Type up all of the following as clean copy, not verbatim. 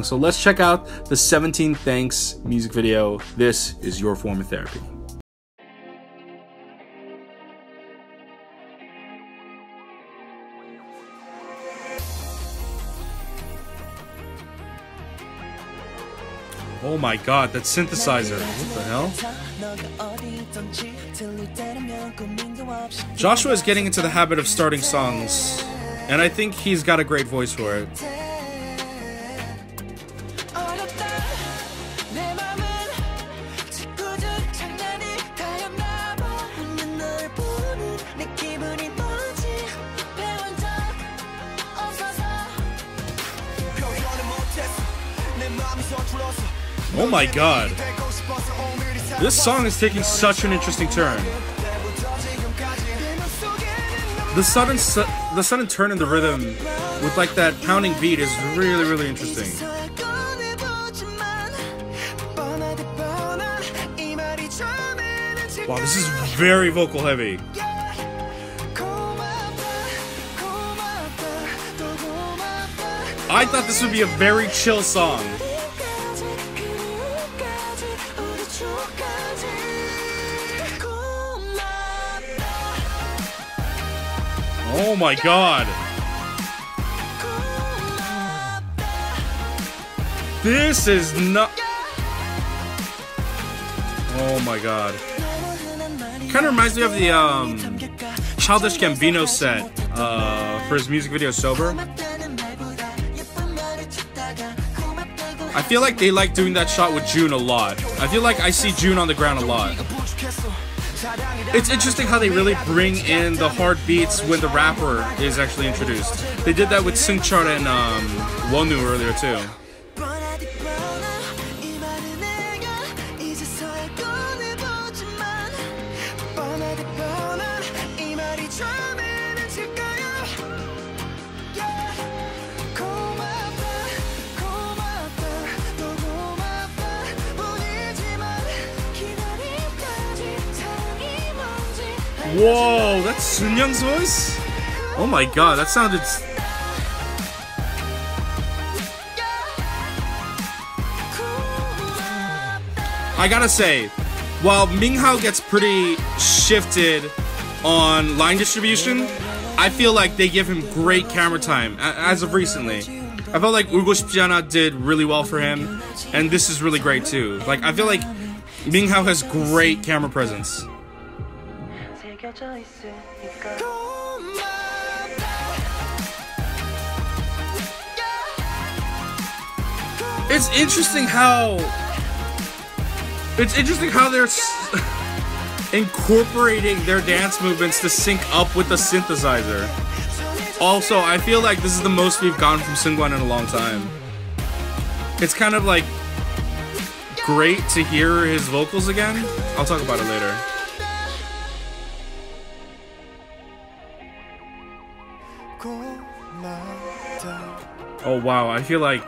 So let's check out the 17 Thanks music video. This is your form of therapy. Oh my god, that synthesizer. What the hell? Joshua is getting into the habit of starting songs, and I think he's got a great voice for it. Oh my god. This song is taking such an interesting turn. The sudden turn in the rhythm with like that pounding beat is really interesting. Wow, this is very vocal heavy. I thought this would be a very chill song. Oh my god. This is not... Oh my god. Kind of reminds me of the Childish Gambino set for his music video Sober. I feel like they like doing that shot with June a lot. I feel like I see June on the ground a lot. It's interesting how they really bring in the hard beats when the rapper is actually introduced. They did that with Seungchul and Wonwoo earlier too. Whoa, that's Sun Young's voice? Oh my god, that sounded... I gotta say, while Minghao gets pretty shifted on line distribution, I feel like they give him great camera time, as of recently. I felt like 울고 싶지 않아 did really well for him, and this is really great too. Like, I feel like Minghao has great camera presence. It's interesting how they're incorporating their dance movements to sync up with the synthesizer. Also, I feel like this is the most we've gotten from Seungkwan in a long time. It's kind of like great to hear his vocals again. I'll talk about it later. Oh wow, I feel like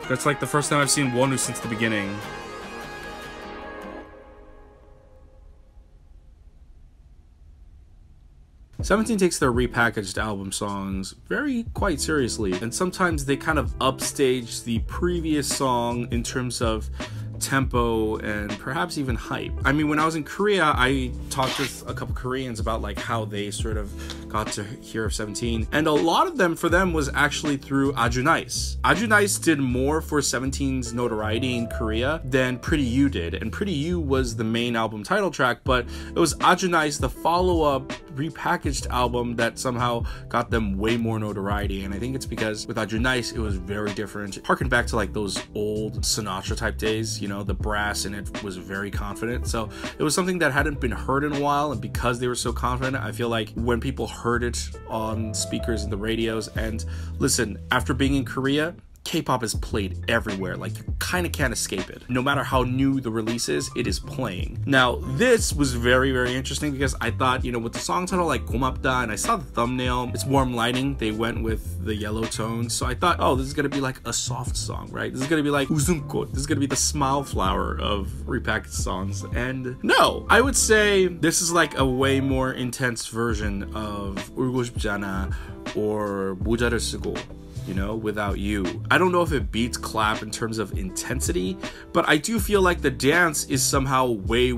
that's like the first time I've seen Wonwoo since the beginning. Seventeen takes their repackaged album songs quite seriously, and sometimes they kind of upstage the previous song in terms of tempo and perhaps even hype. I mean, when I was in Korea, I talked with a couple Koreans about like how they sort of got to hear of 17, and a lot of them, for them, was actually through Aju Nice. Aju Nice did more for 17's notoriety in Korea than Pretty You did, and Pretty You was the main album title track, but it was Aju Nice, the follow-up repackaged album, that somehow got them way more notoriety. And I think it's because with Aju Nice, it was very different. It harkened back to like those old Sinatra type days, you know, the brass in it was very confident. So it was something that hadn't been heard in a while, and because they were so confident, I feel like when people heard it on speakers and the radios, and listen, after being in Korea, K-pop is played everywhere. Like, you kind of can't escape it. No matter how new the release is, it is playing. Now, this was very interesting because I thought, you know, with the song title like 고맙다, and I saw the thumbnail, it's warm lighting, they went with the yellow tones, so I thought, oh, this is gonna be like a soft song, right? This is gonna be like 웃음꽃. This is gonna be the smile flower of repackaged songs, and no! I would say this is like a way more intense version of 울고 싶지 않아 or 모자를 쓰고. you know, without you. I don't know if it beats Clap in terms of intensity, but I do feel like the dance is somehow way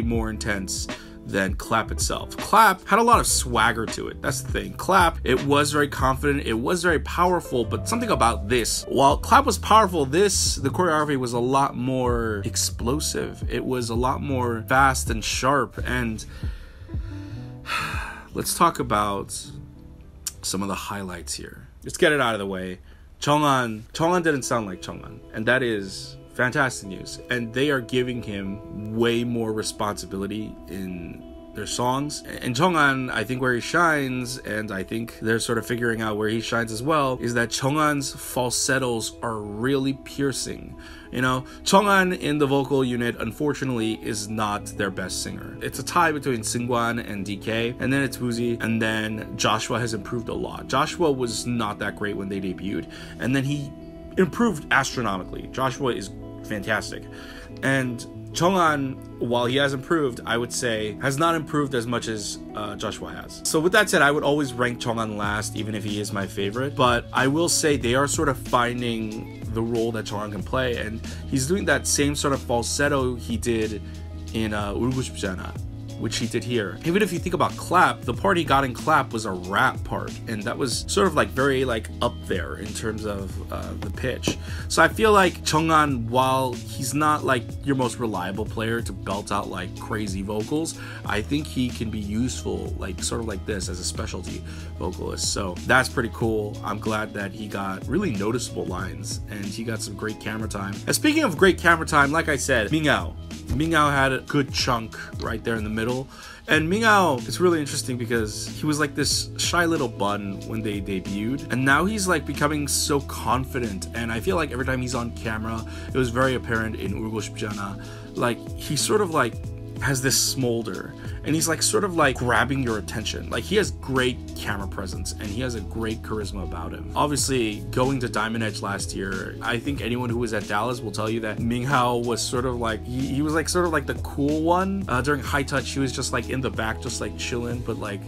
more intense than Clap itself. Clap had a lot of swagger to it. That's the thing. Clap, it was very confident, it was very powerful, but something about this, while Clap was powerful, the choreography was a lot more explosive. It was a lot more fast and sharp. And let's talk about some of the highlights here. Let's get it out of the way. Chong'an didn't sound like Chong'an, and that is fantastic news. And they are giving him way more responsibility in their songs. And Chong'an, I think where he shines, and I think they're sort of figuring out where he shines as well, is that Chong'an's falsettos are really piercing. You know, Chong'an in the vocal unit, unfortunately, is not their best singer. It's a tie between Seungkwan and DK, and then it's Woozi, and then Joshua has improved a lot. Joshua was not that great when they debuted, and then he improved astronomically. Joshua is fantastic. And Chong'an, while he has improved, I would say has not improved as much as Joshua has. So with that said, I would always rank Chong'an last, even if he is my favorite. But I will say they are sort of finding the role that Chong'an can play, and he's doing that same sort of falsetto he did in 울고 싶잖아, which he did here. Even if you think about Clap, the part he got in Clap was a rap part, and that was sort of like very like up there in terms of the pitch. So I feel like Chong'an, while he's not like your most reliable player to belt out like crazy vocals, I think he can be useful like sort of like this as a specialty vocalist. So that's pretty cool. I'm glad that he got really noticeable lines and he got some great camera time. And speaking of great camera time, like I said, Mingao had a good chunk right there in the middle. And Mingao is really interesting because he was like this shy little bun when they debuted, and now he's like becoming so confident. And I feel like every time he's on camera, it was very apparent in 울고 싶잖아, like he sort of like has this smolder, and he's like sort of like grabbing your attention. Like he has great camera presence and he has a great charisma about him. Obviously, going to Diamond Edge last year, I think anyone who was at Dallas will tell you that Minghao was sort of like he was like sort of like the cool one. During High Touch, he was just like in the back, just like chilling, but like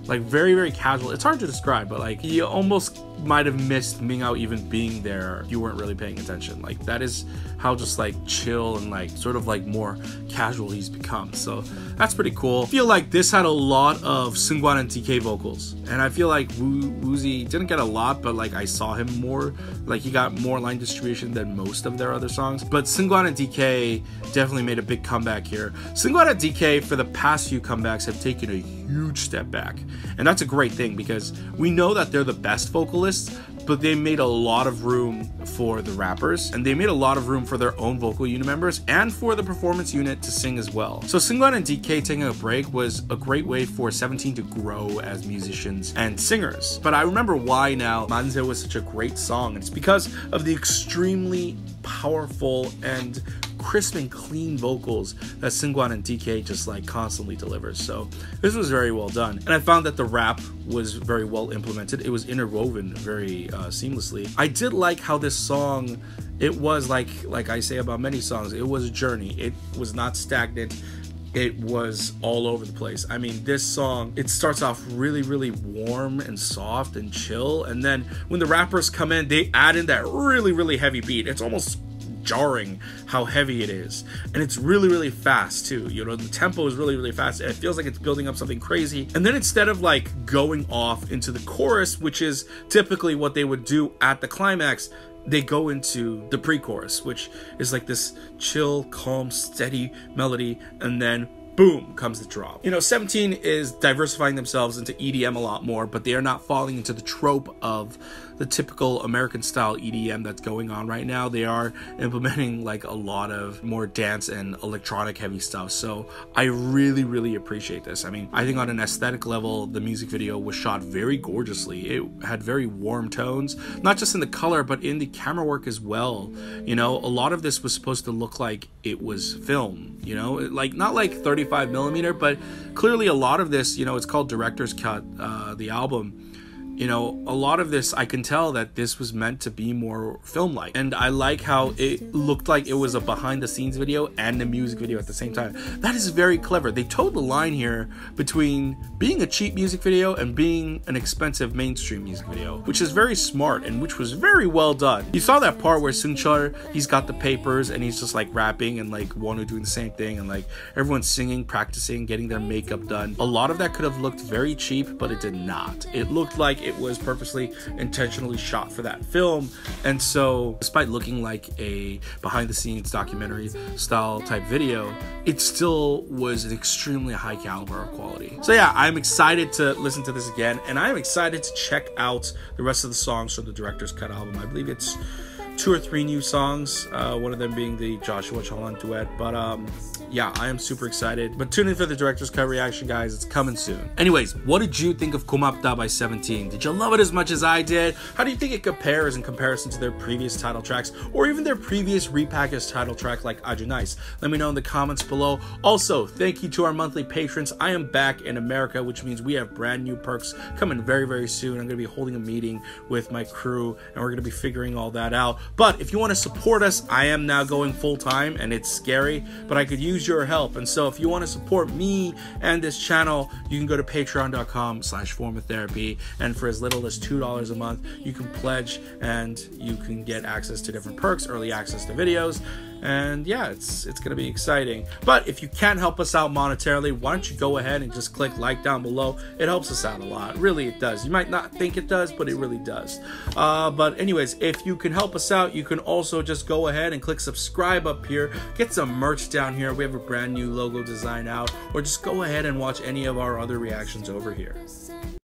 very casual. It's hard to describe, but like you almost might have missed Minghao even being there if you weren't really paying attention. Like that is how just like chill and like sort of like more casual he's become. So that's pretty cool. I feel like this had a lot of Seungkwan and DK vocals, and I feel like Woozi didn't get a lot, but like I saw him more, like he got more line distribution than most of their other songs. But Seungkwan and DK definitely made a big comeback here. Seungkwan and DK for the past few comebacks have taken a huge step back, and that's a great thing because we know that they're the best vocalists, but they made a lot of room for the rappers, and they made a lot of room for their own vocal unit members and for the performance unit to sing as well. So Seungkwan and DK taking a break was a great way for 17 to grow as musicians and singers. But I remember why now Manze was such a great song. It's because of the extremely powerful and crisp and clean vocals that Seungkwan and DK just like constantly delivers. So this was very well done, and I found that the rap was very well implemented. It was interwoven very seamlessly. I did like how this song, it was like I say about many songs, it was a journey. It was not stagnant. It was all over the place. I mean, this song, it starts off really warm and soft and chill, and then when the rappers come in, they add in that really heavy beat. It's almost jarring how heavy it is, and it's really fast too. You know, the tempo is really fast. It feels like it's building up something crazy, and then instead of like going off into the chorus, which is typically what they would do at the climax, they go into the pre-chorus, which is like this chill, calm, steady melody, and then boom comes the drop. You know, 17 is diversifying themselves into EDM a lot more, but they are not falling into the trope of the typical American style EDM that's going on right now. They are implementing like a lot of more dance and electronic heavy stuff. So I really appreciate this. I mean, I think on an aesthetic level, the music video was shot very gorgeously. It had very warm tones, not just in the color, but in the camera work as well. You know, a lot of this was supposed to look like it was film, you know, like not like 35mm, but clearly a lot of this, you know, it's called Director's Cut, the album. You know, a lot of this, I can tell that this was meant to be more film-like. And I like how it looked like it was a behind-the-scenes video and a music video at the same time. That is very clever. They towed the line here between being a cheap music video and being an expensive mainstream music video, which is very smart and which was very well done. You saw that part where Seungchul, he's got the papers and he's just like rapping, and like Wonu doing the same thing, and like everyone's singing, practicing, getting their makeup done. A lot of that could have looked very cheap, but it did not. It looked like it was purposely, intentionally shot for that film. And so despite looking like a behind the scenes documentary style type video, it still was an extremely high caliber of quality. So yeah, I'm excited to listen to this again, and I'm excited to check out the rest of the songs from the director's cut album. I believe it's 2 or 3 new songs, one of them being the Joshua Chalan duet. But yeah, I am super excited. But tune in for the director's cut reaction, guys. It's coming soon. Anyways, what did you think of Go맙다 by 17? Did you love it as much as I did? How do you think it compares in comparison to their previous title tracks, or even their previous repackaged title track like Aju Nice? Let me know in the comments below. Also, thank you to our monthly patrons. I am back in America, which means we have brand new perks coming very, very soon. I'm going to be holding a meeting with my crew, and we're going to be figuring all that out. But if you want to support us, I am now going full-time, and it's scary, but I could use your help. And so if you want to support me and this channel, you can go to patreon.com/formatherapy, and for as little as $2 a month, you can pledge and you can get access to different perks, early access to videos. And yeah, it's gonna be exciting. But if you can't help us out monetarily, why don't you go ahead and just click like down below. It helps us out a lot. Really, it does. You might not think it does, but it really does. But anyways, if you can help us out, you can also just go ahead and click subscribe up here. Get some merch down here. We have a brand new logo design out. Or just go ahead and watch any of our other reactions over here.